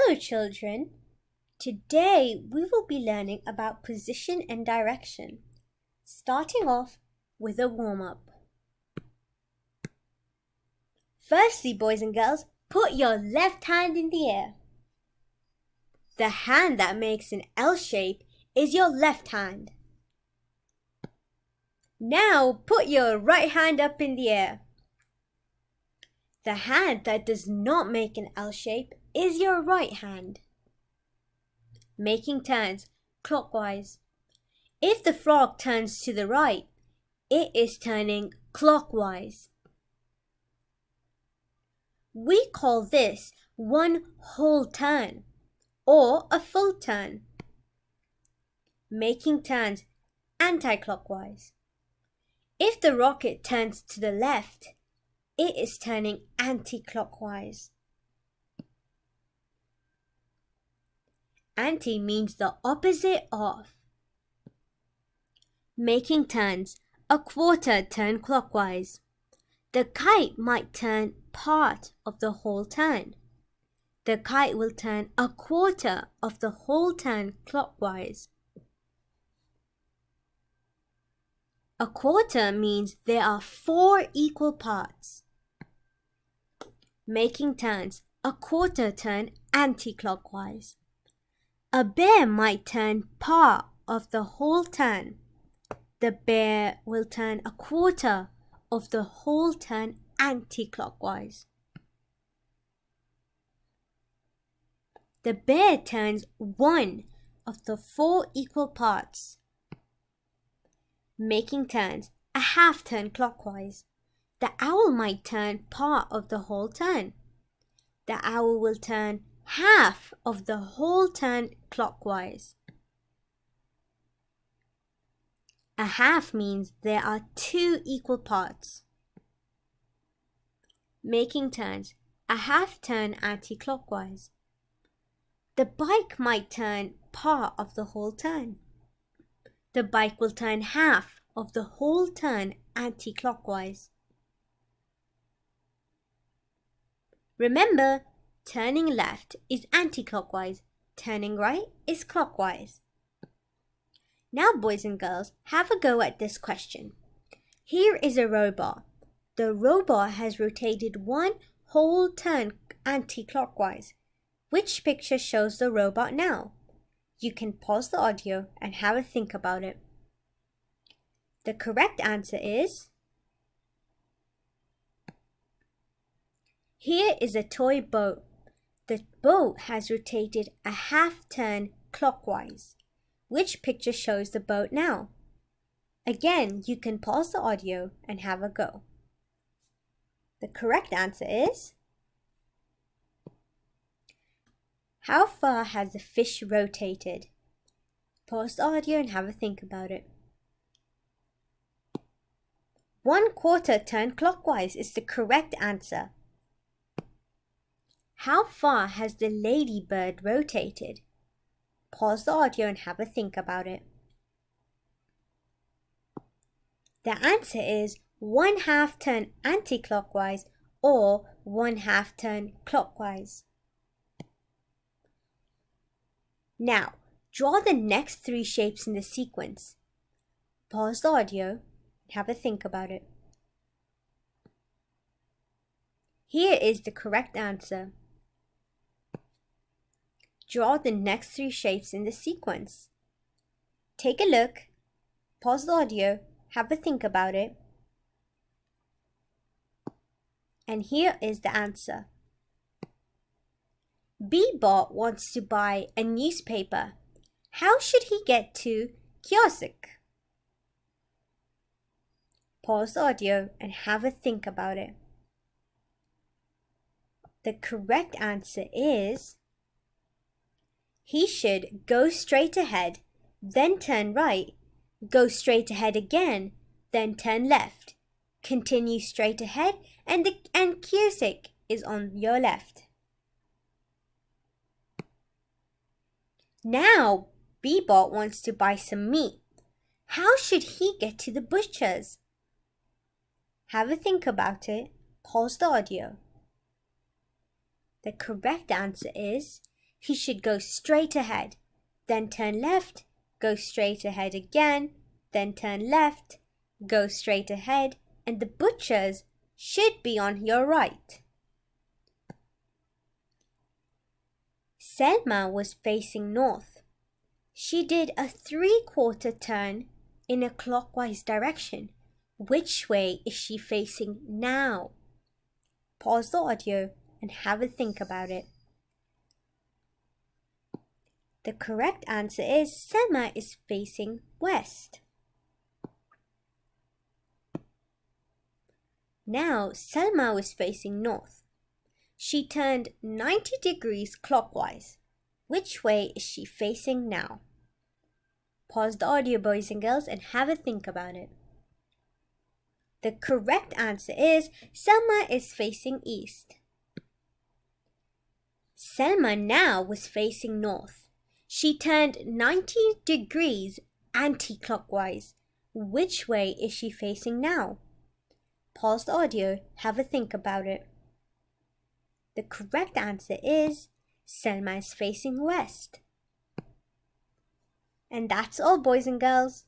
Hello children, today we will be learning about position and direction, starting off with a warm-up. Firstly, boys and girls, put your left hand in the air. The hand that makes an L shape is your left hand. Now put your right hand up in the air. The hand that does not make an L shape is your right hand. Making turns clockwise. If the frog turns to the right, it is turning clockwise. We call this one whole turn or a full turn. Making turns anti-clockwise. If the rocket turns to the left, it is turning anti-clockwise. Anti means the opposite of. Making turns a quarter turn clockwise. The kite might turn part of the whole turn. The kite will turn a quarter of the whole turn clockwise. A quarter means there are 4 equal parts. Making turns a quarter turn anti-clockwise. A bear might turn part of the whole turn. The bear will turn a quarter of the whole turn anti-clockwise. The bear turns 1 of the 4 equal parts. Making turns a half turn clockwise. The owl might turn part of the whole turn. The owl will turn half of the whole turn clockwise. A half means there are 2 equal parts. Making turns a half turn anti-clockwise. The bike might turn part of the whole turn. The bike will turn half of the whole turn anti-clockwise. Remember, turning left is anti-clockwise, turning right is clockwise. Now, boys and girls, have a go at this question. Here is a robot. The robot has rotated 1 whole turn anti-clockwise. Which picture shows the robot now? You can pause the audio and have a think about it. The correct answer is... Here is a toy boat. The boat has rotated a half turn clockwise. Which picture shows the boat now? Again, you can pause the audio and have a go. The correct answer is... How far has the fish rotated? Pause the audio and have a think about it. 1/4 turn clockwise is the correct answer. How far has the ladybird rotated? Pause the audio and have a think about it. The answer is 1/2 turn anti-clockwise or 1/2 turn clockwise. Now, draw the next 3 shapes in the sequence. Pause the audio and have a think about it. Here is the correct answer. Draw the next 3 shapes in the sequence. Take a look, pause the audio, have a think about it. And here is the answer. Bebop wants to buy a newspaper. How should he get to kiosk? Pause the audio and have a think about it. The correct answer is... He should go straight ahead, then turn right, go straight ahead again, then turn left. Continue straight ahead and kiosk is on your left. Now, Bebop wants to buy some meat. How should he get to the butcher's? Have a think about it. Pause the audio. The correct answer is he should go straight ahead, then turn left, go straight ahead again, then turn left, go straight ahead, and the butcher's should be on your right. Selma was facing north. She did a 3/4 turn in a clockwise direction. Which way is she facing now? Pause the audio and have a think about it. The correct answer is Selma is facing west. Now Selma was facing north. She turned 90 degrees clockwise. Which way is she facing now? Pause the audio, boys and girls, and have a think about it. The correct answer is Selma is facing east. Selma now was facing north. She turned 90 degrees anti-clockwise. Which way is she facing now? Pause the audio, have a think about it. The correct answer is Selma is facing west. And that's all, boys and girls.